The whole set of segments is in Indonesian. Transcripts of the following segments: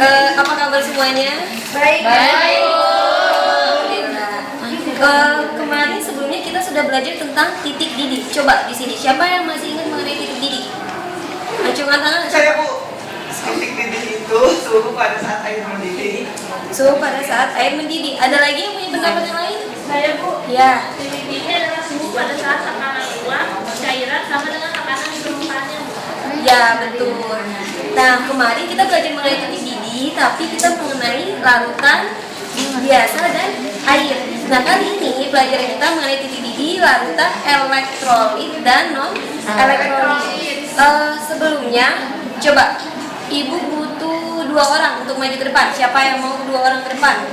Apa kabar semuanya? Baik. Baik. Kemarin sebelumnya kita sudah belajar tentang titik didih. Coba di sini siapa yang masih ingat mengenai titik didih? Acungkan tangan. Saya Bu. Titik didih itu suhu pada saat air mendidih. Suhu pada saat air mendidih. Ada lagi yang punya pendapat yang lain? Saya Bu. Ya. Titik didih adalah suhu pada saat tekanan uap cairan sama dengan tekanan di permukaannya. Ya, betul. Nah, kemarin kita belajar mengenai titik didih, tapi kita mengenai larutan biasa dan air. Nah, kali ini pelajaran kita mengenai titik didih, larutan elektrolit dan non elektrolit. Sebelumnya, coba Ibu butuh 2 orang untuk maju ke depan. Siapa yang mau 2 orang ke depan?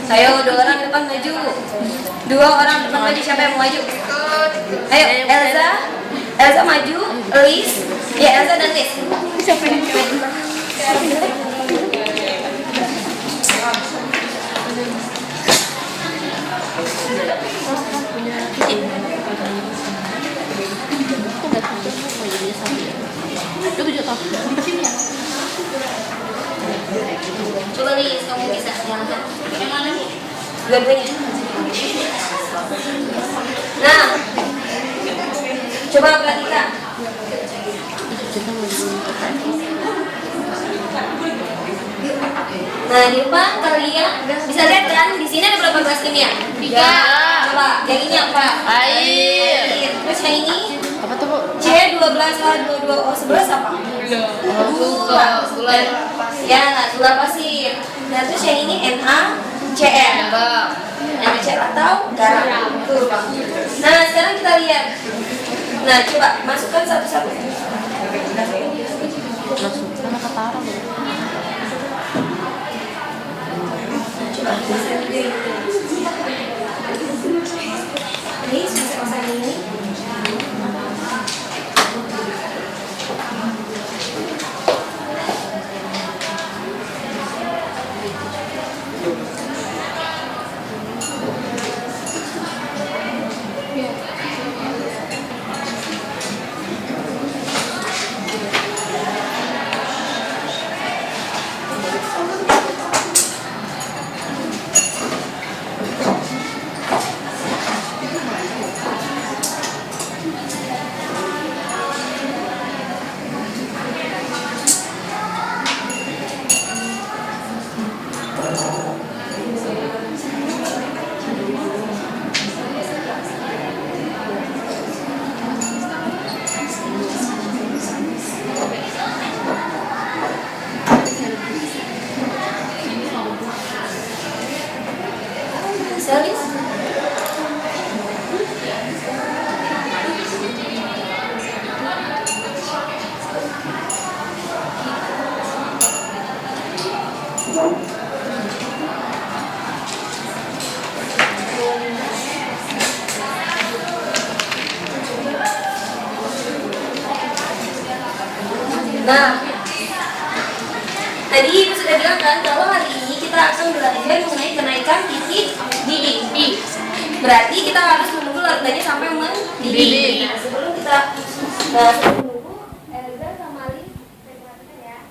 Ayo, 2 orang ke depan maju. 2 orang ke depan maju. Siapa yang mau maju? Ayo, Elza maju, Liz. Ya, Elza dan Liz. Siapa yang coba Liz, kamu bisa yang mana nih? Dua-duanya. Nah, coba perhatikan. Nah, di depan kalian bisa lihat kan? Di sini ada berapa gelas kimia? 3. Coba, yang ini apa? Air. Terus yang ini? Apa tuh, Bu? C12H22O11 apa? Gula. Ya, gula pasir. Nah, terus yang ini NaCl. NaCl atau garam. Tuh. Nah, sekarang kita lihat. Nah, coba masukkan satu-satu. Langsung sama ketara, Bu. Coba ini bisa pasang ini. Selis. Nah, tadi Ibu sudah bilang kan kalau hari ini kita akan belajar mengenai kenaikan titik didih. Berarti kita harus menunggu larutannya sampai mendidih. Nah, sebelum menunggu, Elza sama Liz perhatikan ya.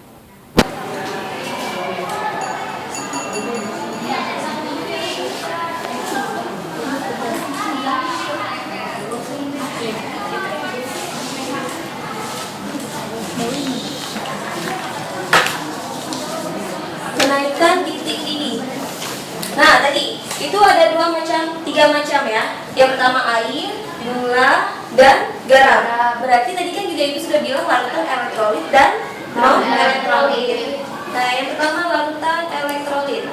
Kenaikan titik didih. Nah, tadi itu ada 3 macam ya. Yang pertama air, gula, dan garam. Berarti tadi kan juga Ibu sudah bilang larutan elektrolit dan non elektrolit. Nah, yang pertama larutan elektrolit.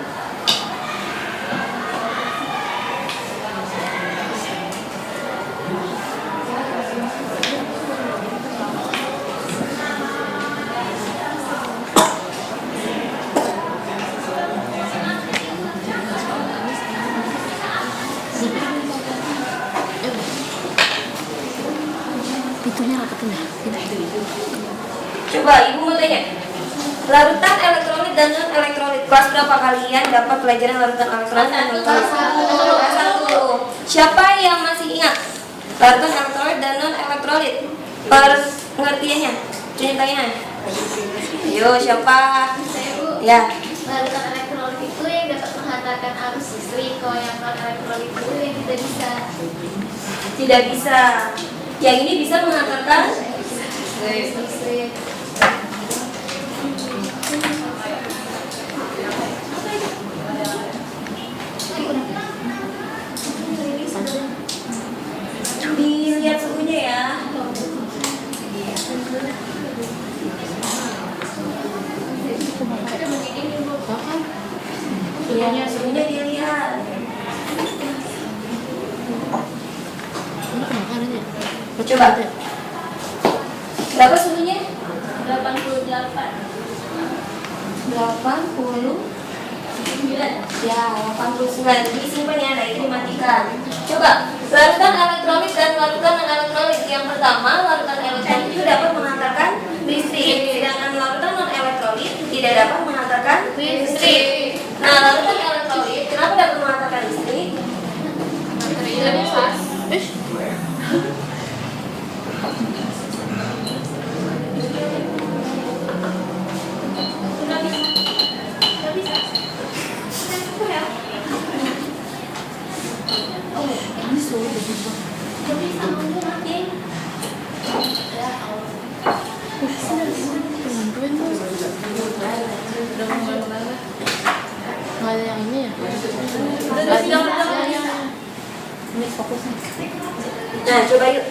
Pintunya rapetin ya. Coba Ibu mau tanya. Larutan elektrolit dan non elektrolit. Kelas berapa kalian dapat pelajaran larutan elektrolit dan non elektrolit? Kelas 1. Siapa yang masih ingat larutan elektrolit dan non elektrolit? Pengertiannya, contohnya. Ayo siapa? Saya Bu. Ya. Larutan elektrolit itu yang dapat menghantarkan arus listrik, kalau yang non elektrolit itu yang tidak bisa. Tidak bisa. Yang ini bisa menghantarkan Listrik. dilihat suhunya ya. Iya, suhunya dilihat. Ini kemana ya? Coba. Berapa suhunya? 88. 80. Ya, 89. Jadi simpan ya, nah itu dimatikan. Coba, larutan elektrolit dan larutan non-elektrolit. Yang pertama, larutan elektrolit itu dapat menghantarkan listrik, sedangkan larutan non-elektrolit tidak dapat menghantarkan listrik. Nah, larutan elektrolit kenapa dapat menghantarkan listrik? Materialnya pas. Nggak bisa. Nggak bisa. Pengantuin tuh. Nggak ada yang ini ya? Ini fokusnya. Nah, coba yuk.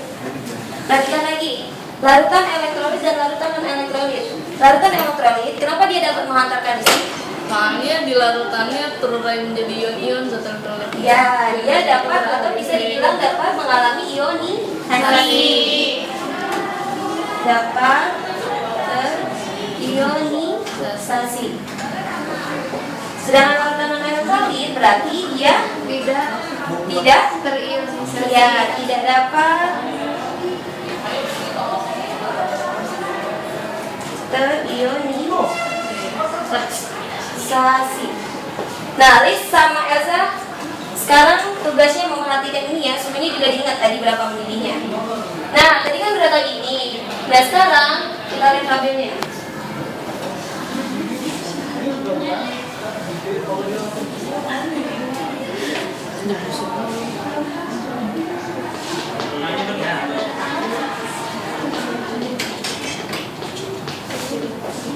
Perhatikan lagi. Larutan elektrolit dan larutan non-elektrolit. Larutan elektrolit, kenapa dia dapat menghantarkan listrik? Soalnya di larutannya terurai menjadi ion-ion zat elektrolit. Ya, dia dapat atau bisa dibilang dapat mengalami ionisasi. Dapat terionisasi. Sedangkan larutan non-elektrolit berarti dia tidak Terionisasi. ya tidak dapat terionisasi. Nah, Liz sama Elsa sekarang tugasnya memperhatikan ini ya, semuanya juga diingat tadi berapa mendidihnya. Nah, tadi kan udah kayak gini. Nah, sekarang kita lihat tabelnya.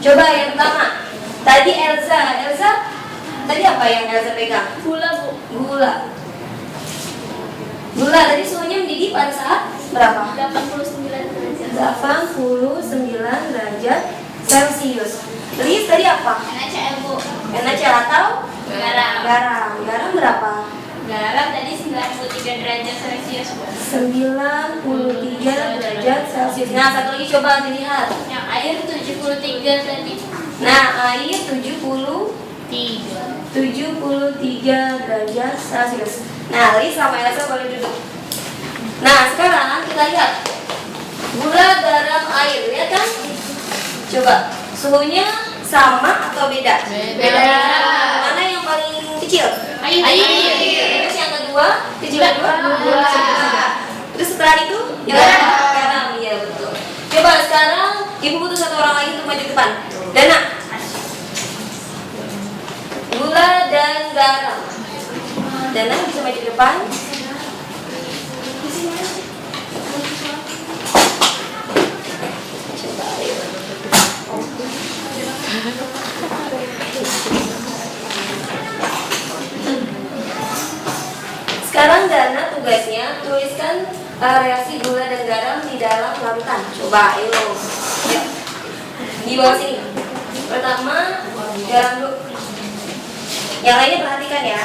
Coba yang pertama. Tadi Elsa, tadi apa yang Elsa pegang? Gula Bu. Gula tadi suhunya mendidih pada saat berapa? 89 derajat. 89 derajat Celcius. Liz tadi apa? NaCl Bu. NaCl atau Garam. Garam berapa? Garam tadi 93 derajat Celcius Bu. 93 derajat Celcius. Nah, satu lagi coba dilihat. Yang air 73 tadi. Nah, air 73 derajat Celcius. Nah, Liz sama Elsa boleh duduk. Nah, sekarang kita lihat gula, garam, air, lihat kan? Coba, suhunya sama atau beda? Beda. Mana yang paling kecil? Air. Terus yang kedua, kecil kedua? Gula. Terus setelah itu? Garam, iya betul. Coba sekarang ibu butuh satu orang lagi untuk maju ke depan. Dana. Gula dan garam. Dana bisa maju ke depan. Coba ayo. Sekarang Dana tugasnya tuliskan reaksi gula dan garam di dalam larutan. Coba ayo. Ya. Di bawah sini. Pertama garam dulu. Yang lainnya perhatikan ya.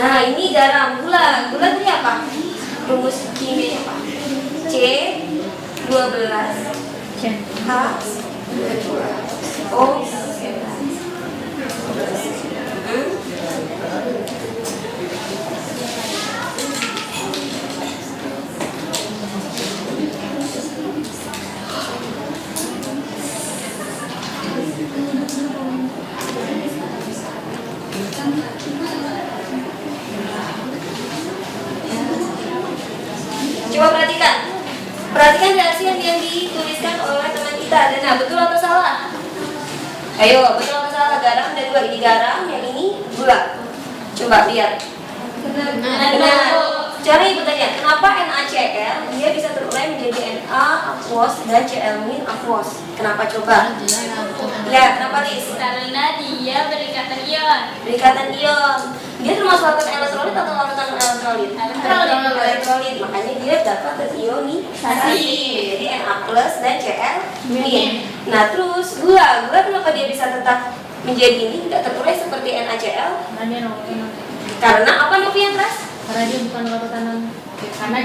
Nah, ini garam, gula. Gula tadi apa? Rumus kimianya apa? C12 H O Perhatikan reaksi yang dituliskan oleh teman kita. Dan nah, betul atau salah? Ayo, betul atau salah? Garam dan gula. Ini garam, yang ini gula. Coba lihat. Benar. Cara ibu tanya, kenapa NaCl dia bisa terurai menjadi Na aquos dan Cl- aquos? Kenapa coba? Ya, kenapa Lis? Karena dia berikatan ion. Berikatan ion. Dia termasuk larutan elektrolit atau larutan elektrolit? Elektrolit. Makanya dia dapat terionisasi. Jadi Na plus dan Cl-. Nah, terus gula kenapa dia bisa tetap menjadi ini tidak terurai seperti NaCl? Karena apa Novian Ras? Karena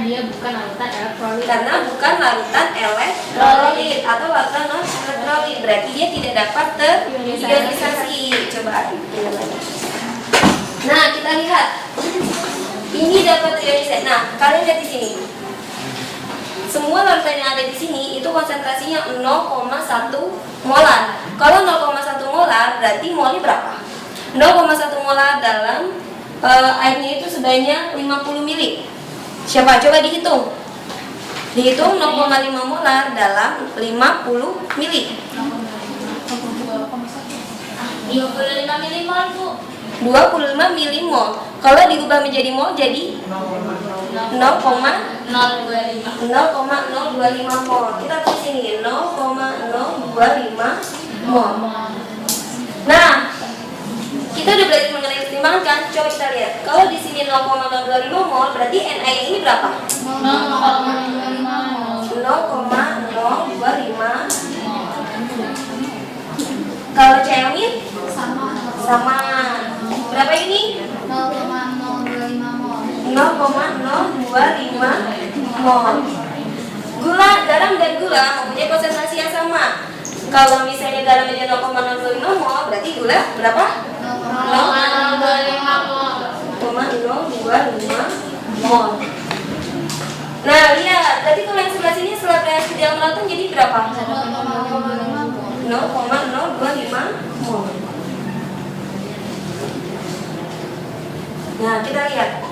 dia bukan larutan elektrolit. Karena bukan larutan elektrolit atau larutan non elektrolit, berarti dia tidak dapat terionisasi. Coba kita lagi. Nah, kita lihat ini dapat terionisasi. Nah, kalian lihat di sini. Semua larutan yang ada di sini itu konsentrasinya 0,1 molar. Kalau 0,1 molar berarti molnya berapa? 0,1 molar dalam airnya itu sebanyak 50 mili. Siapa? Coba dihitung. Dihitung 0,5 molar dalam 50 mili. 25 milimol, Bu. 25 milimol. Kalau diubah menjadi mol jadi 0,025 mol. Kita tulis ini 0,025 mol. Nah, kita udah belajar mengenai keseimbangan kan? Coba kita lihat. Kalau di sini 0,025 mol, berarti Na ini berapa? 0,025 mol. Kalau Cl-nya sama. Berapa ini? 0,025 mol. 0,025 mol. Gula, garam dan gula mempunyai konsentrasi yang sama. Kalau misalnya garam aja 0,025 mol, berarti gula berapa? 0,025 mol. 0,025 mol. Nah, lihat. Berarti kalau yang sebelah sini setelah reaksi di dalam larutan jadi berapa? 0,025 mol. Nah, kita lihat.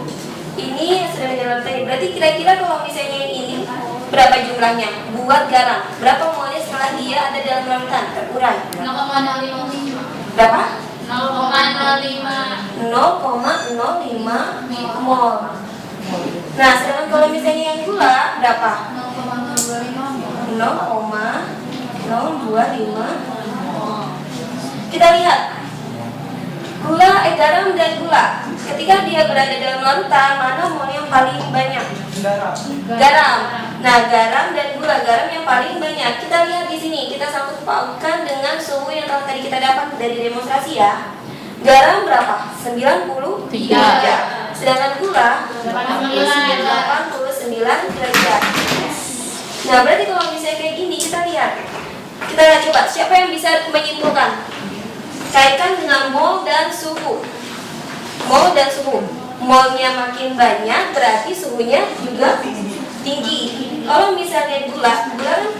Ini sudah menjadi larutan. Berarti kira-kira kalau misalnya yang ini berapa jumlahnya? Buat garam. Berapa molnya setelah dia ada dalam larutan? Terurai. 0,055. Berapa? 0,05. 0,05 mol. Nah, sedangkan kalau misalnya yang gula berapa? 0,025 mol. Kita lihat. Garam dan gula. Ketika dia berada dalam larutan, mana mol yang paling banyak? Garam. Nah, garam dan gula, garam yang paling banyak. Kita lihat di sini, kita sangkut pautkan dengan suhu yang tadi kita dapat dari demonstrasi ya. Garam berapa? 93. Sedangkan gula 89 derajat. Nah, berarti kalau misalnya kayak gini, kita lihat. Kita lihat coba, siapa yang bisa menyimpulkan? Kaitkan dengan mol dan suhu. Mol dan suhu. Molnya makin banyak, berarti suhunya juga tinggi. Kalau misalnya gula kan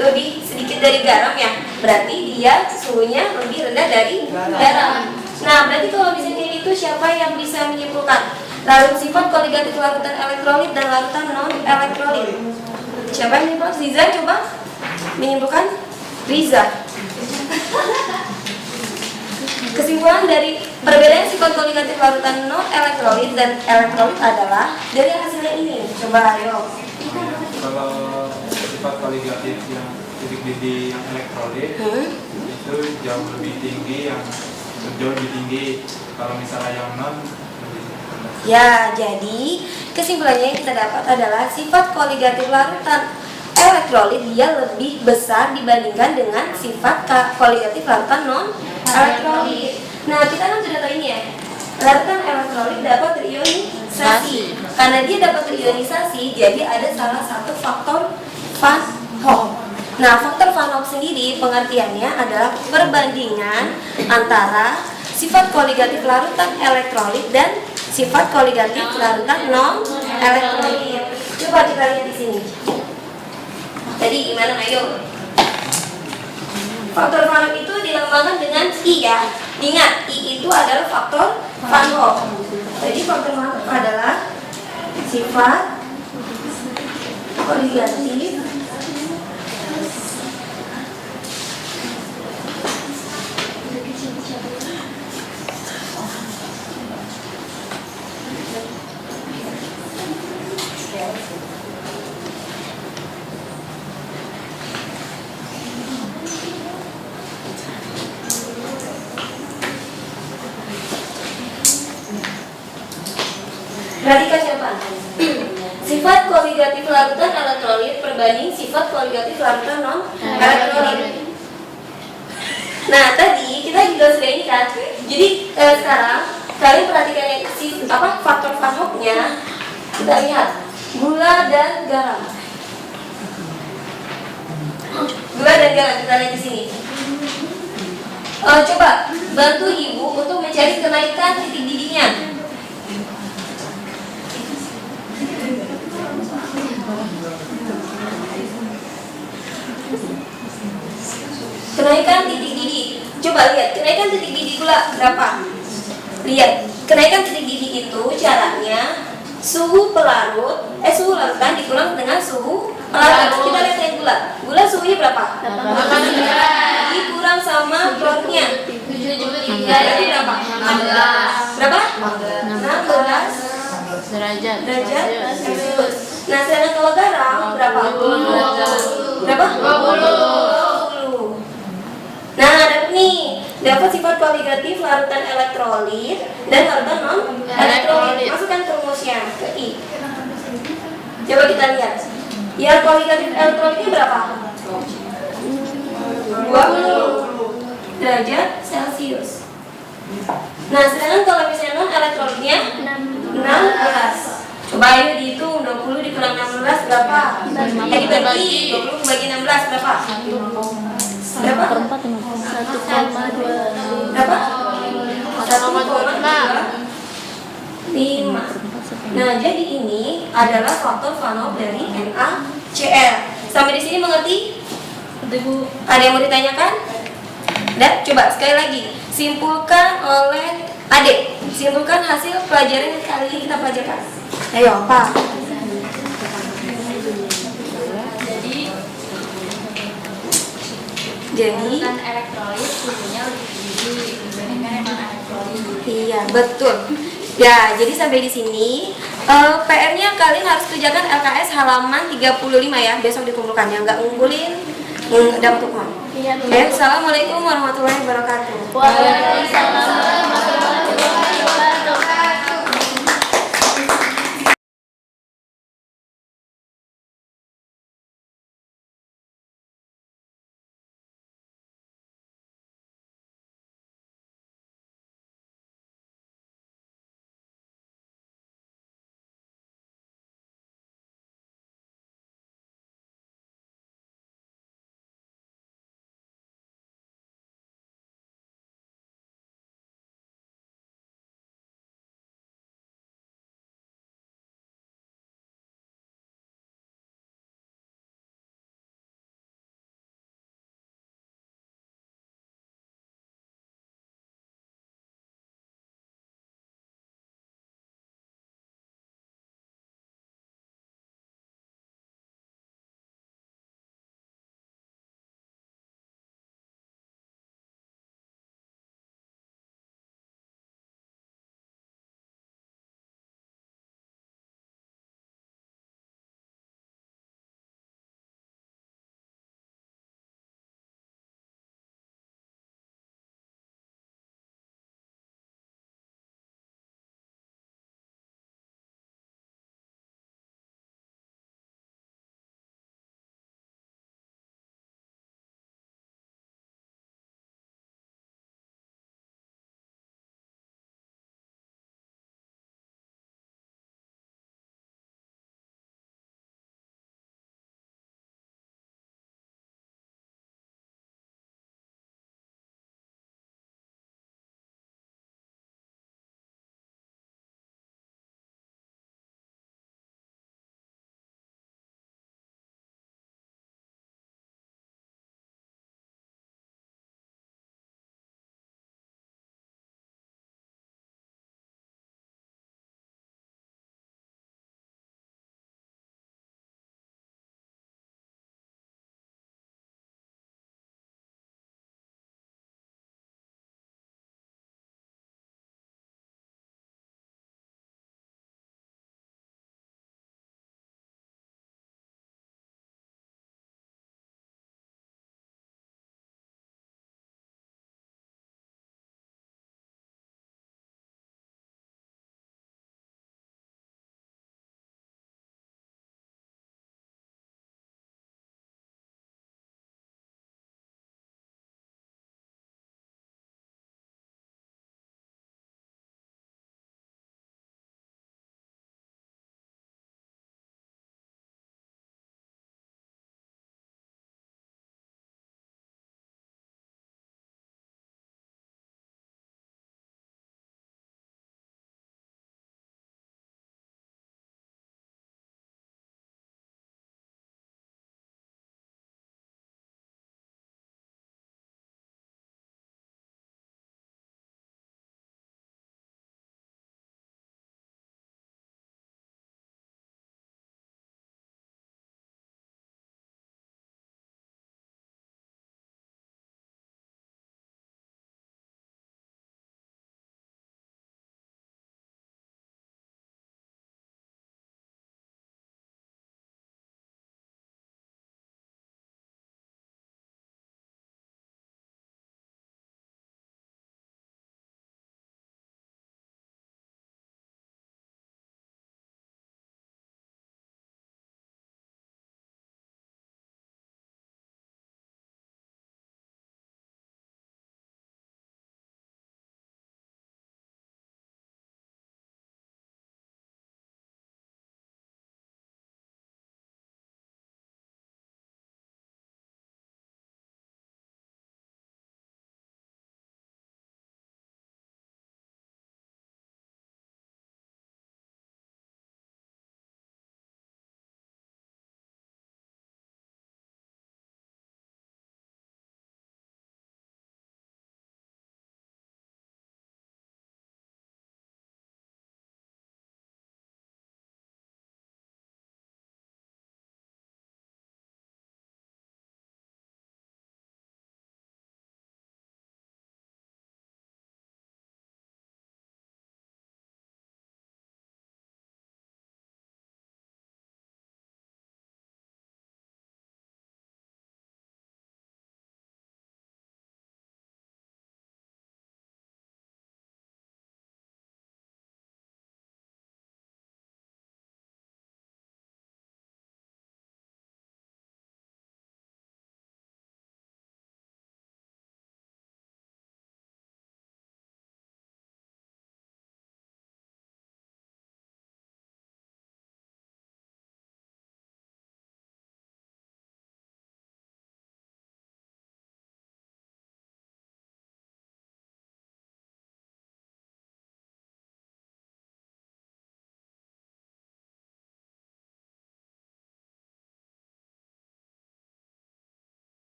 lebih sedikit dari garam ya, berarti dia suhunya lebih rendah dari garam. Nah, berarti kalau misalnya kayak gitu, siapa yang bisa menyimpulkan sifat koligatif larutan elektrolit dan larutan non elektrolit? Siapa yang menyimpulkan? Riza, coba menyimpulkan. Riza. Kesimpulan dari perbedaan sifat koligatif larutan non elektrolit dan elektrolit adalah dari hasilnya ini. Coba ayo. Kalau sifat koligatif yang titik didih yang elektrolit itu jauh lebih tinggi, kalau misalnya yang non lebih rendah. Ya, jadi kesimpulannya yang kita dapat adalah sifat koligatif larutan elektrolit dia lebih besar dibandingkan dengan sifat koligatif larutan non elektrolit. Nah, kita kan sudah tahu ini ya. Larutan elektrolit dapat terionisasi. Karena dia dapat terionisasi, jadi ada salah satu faktor Van Hoff. Nah, faktor Van Hoff sendiri pengertiannya adalah perbandingan antara sifat koligatif larutan elektrolit dan sifat koligatif larutan non elektrolit. Coba kita lihat di sini. Tadi gimana? Ayo. Faktor Van Hoff itu dilambangkan dengan I ya. Ingat, I itu adalah faktor Van Hoff. Jadi faktor Van Hoff adalah sifat koligatif Perhatikan coba. Sifat koligatif larutan elektrolit perbanding sifat koligatif larutan non elektrolit. Nah, tadi kita juga sudah ini kan. Jadi sekarang kalian perhatikan yang faktor Van Hoek-nya. Kita lihat gula dan garam. Gula dan garam kita lihat di sini. Coba bantu ibu untuk mencari kenaikan titik didihnya. Kenaikan titik didih. Coba lihat kenaikan titik didih gula berapa? Lihat kenaikan titik didih itu caranya suhu larutan dikurang dengan suhu pelarut. Kita lihat yang gula. Gula suhunya berapa? 8 dikurang sama plotnya. Jadi berapa? 16. Berapa? 16 derajat Celcius. Nah, sedangkan kalau garam berapa? 20. Berapa? 20. Nah, dapat nih. Dapat sifat koligatif larutan elektrolit dan larutan non elektrolit. Masukkan ke rumusnya ke I. Coba kita lihat. Ya, koligatif elektrolitnya berapa? 20 derajat Celcius. Nah, sedangkan kalau misalnya non elektrolitnya 16. Coba ayo dihitung 20 dikurang 16 berapa? Jadi bagi 20 bagi 16 berapa? Berapa? 1,2. Berapa? 1,5. Nah, jadi ini adalah faktor Van Hoek dari NaCl. Sampai di sini mengerti? Ada yang mau ditanyakan? Dan coba sekali lagi simpulkan oleh adik. Simpulkan hasil pelajaran yang kali ini kita pelajarkan. Ayo, Pak. Jadi elektrolit suhunya lebih tinggi dibandingkan non elektrolit. iya, betul. Ya, jadi sampai di sini PR-nya kalian harus kerjakan LKS halaman 35 ya. Besok dikumpulkannya, nggak ngumpulin dapat hukuman. Assalamualaikum warahmatullahi wabarakatuh. Waalaikumsalam.